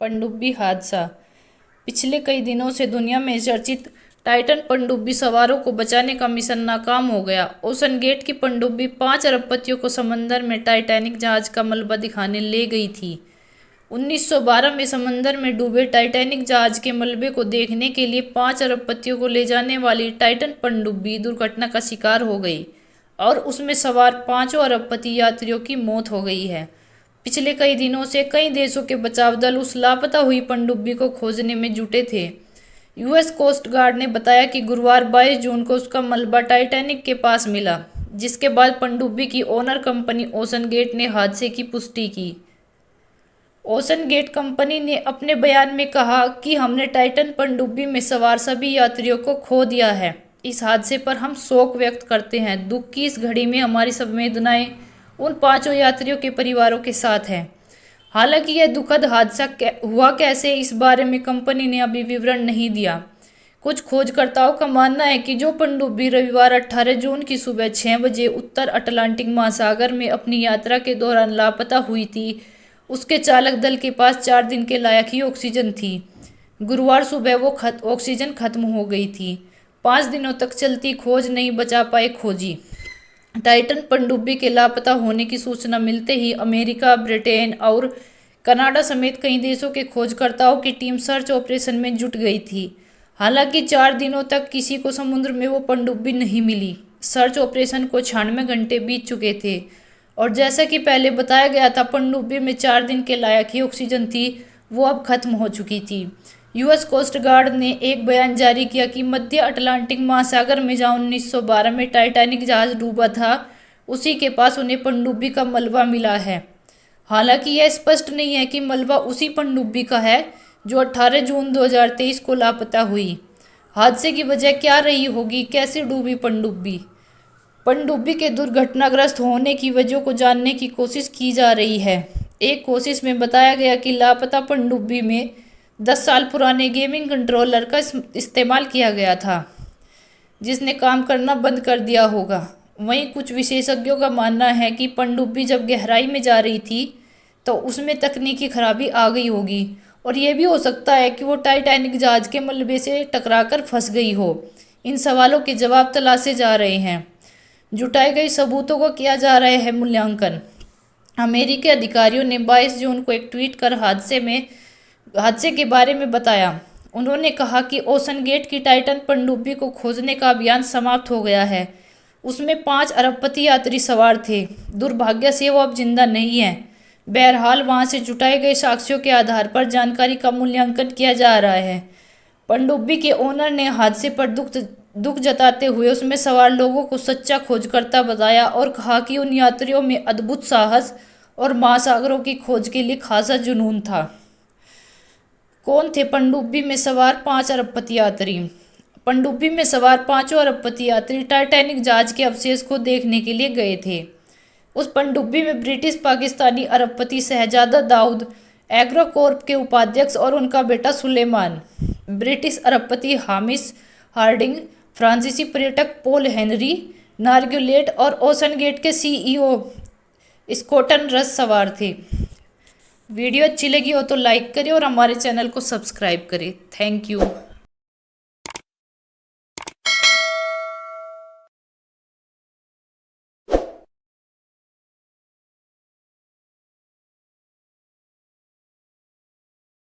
पनडुब्बी हादसा। पिछले कई दिनों से दुनिया में चर्चित टाइटन पनडुब्बी सवारों को बचाने का मिशन नाकाम हो गया। ओशन गेट की पनडुब्बी 5 अरबपतियों को समंदर में टाइटैनिक जहाज का मलबा दिखाने ले गई थी। 1912 में समंदर में डूबे टाइटैनिक जहाज के मलबे को देखने के लिए 5 अरबपतियों को ले जाने वाली टाइटन पनडुब्बी दुर्घटना का शिकार हो गई और उसमें सवार 5 अरबपति यात्रियों की मौत हो गई है। पिछले कई दिनों से कई देशों के बचाव दल उस लापता हुई पनडुब्बी को खोजने में जुटे थे। यूएस कोस्ट गार्ड ने बताया कि गुरुवार 22 जून को उसका मलबा टाइटैनिक के पास मिला, जिसके बाद पनडुब्बी की ओनर कंपनी ओशन गेट ने हादसे की पुष्टि की। ओशन गेट कंपनी ने अपने बयान में कहा कि हमने टाइटन पनडुब्बी में सवार सभी यात्रियों को खो दिया है। इस हादसे पर हम शोक व्यक्त करते हैं। दुख की इस घड़ी में हमारी संवेदनाएं उन 5 यात्रियों के परिवारों के साथ हैं। हालांकि यह दुखद हादसा हुआ कैसे, इस बारे में कंपनी ने अभी विवरण नहीं दिया। कुछ खोजकर्ताओं का मानना है कि जो पनडुब्बी रविवार 18 जून की सुबह 6 बजे उत्तर अटलांटिक महासागर में अपनी यात्रा के दौरान लापता हुई थी, उसके चालक दल के पास 4 दिन के लायक ही ऑक्सीजन थी। गुरुवार सुबह वो ऑक्सीजन खत्म हो गई थी। 5 दिनों तक चलती खोज नहीं बचा पाए खोजी। टाइटन पनडुब्बी के लापता होने की सूचना मिलते ही अमेरिका, ब्रिटेन और कनाडा समेत कई देशों के खोजकर्ताओं की टीम सर्च ऑपरेशन में जुट गई थी। हालांकि 4 दिनों तक किसी को समुद्र में वो पनडुब्बी नहीं मिली। सर्च ऑपरेशन को 96 घंटे बीत चुके थे और जैसा कि पहले बताया गया था, पनडुब्बी में 4 दिन के लायक ही ऑक्सीजन थी, वो अब खत्म हो चुकी थी। यूएस कोस्ट गार्ड ने एक बयान जारी किया कि मध्य अटलांटिक महासागर में जहां 1912 में टाइटैनिक जहाज डूबा था, उसी के पास उन्हें पनडुब्बी का मलबा मिला है। हालांकि यह स्पष्ट नहीं है कि मलबा उसी पनडुब्बी का है जो 18 जून 2023 को लापता हुई। हादसे की वजह क्या रही होगी? कैसे डूबी पनडुब्बी? पनडुब्बी के दुर्घटनाग्रस्त होने की वजह को जानने की कोशिश की जा रही है। एक कोशिश में बताया गया कि लापता पनडुब्बी में 10 साल पुराने गेमिंग कंट्रोलर का इस्तेमाल किया गया था, जिसने काम करना बंद कर दिया होगा। वहीं कुछ विशेषज्ञों का मानना है कि पनडुब्बी जब गहराई में जा रही थी तो उसमें तकनीकी खराबी आ गई होगी और यह भी हो सकता है कि वो टाइटैनिक जहाज के मलबे से टकराकर फंस गई हो। इन सवालों के जवाब तलाशे जा रहे हैं। जुटाए गए सबूतों को किया जा रहा है मूल्यांकन। अमेरिकी अधिकारियों ने 22 जून को एक ट्वीट कर हादसे के बारे में बताया। उन्होंने कहा कि ओशन गेट की टाइटन पनडुब्बी को खोजने का अभियान समाप्त हो गया है। उसमें 5 अरबपति यात्री सवार थे। दुर्भाग्य से वो अब जिंदा नहीं है। बहरहाल वहां से जुटाए गए साक्ष्यों के आधार पर जानकारी का मूल्यांकन किया जा रहा है। पनडुब्बी के ओनर ने हादसे पर दुख जताते हुए उसमें सवार लोगों को सच्चा खोजकर्ता बताया और कहा कि उन यात्रियों में अद्भुत साहस और महासागरों की खोज के लिए खासा जुनून था। कौन थे पनडुब्बी में सवार 5 अरबपति यात्री? पनडुब्बी में सवार 5 अरबपति यात्री टाइटैनिक जहाज के अवशेष को देखने के लिए गए थे। उस पनडुब्बी में ब्रिटिश पाकिस्तानी अरबपति शहजादा दाऊद, एग्रो कॉर्प के उपाध्यक्ष और उनका बेटा सुलेमान, ब्रिटिश अरबपति हामिश हार्डिंग, फ्रांसीसी पर्यटक पॉल हेनरी नार्गुलेट और ओशन गेट के सीईओ स्कॉटन रस सवार थे। वीडियो अच्छी लगी हो तो लाइक करें और हमारे चैनल को सब्सक्राइब करें। Thank you.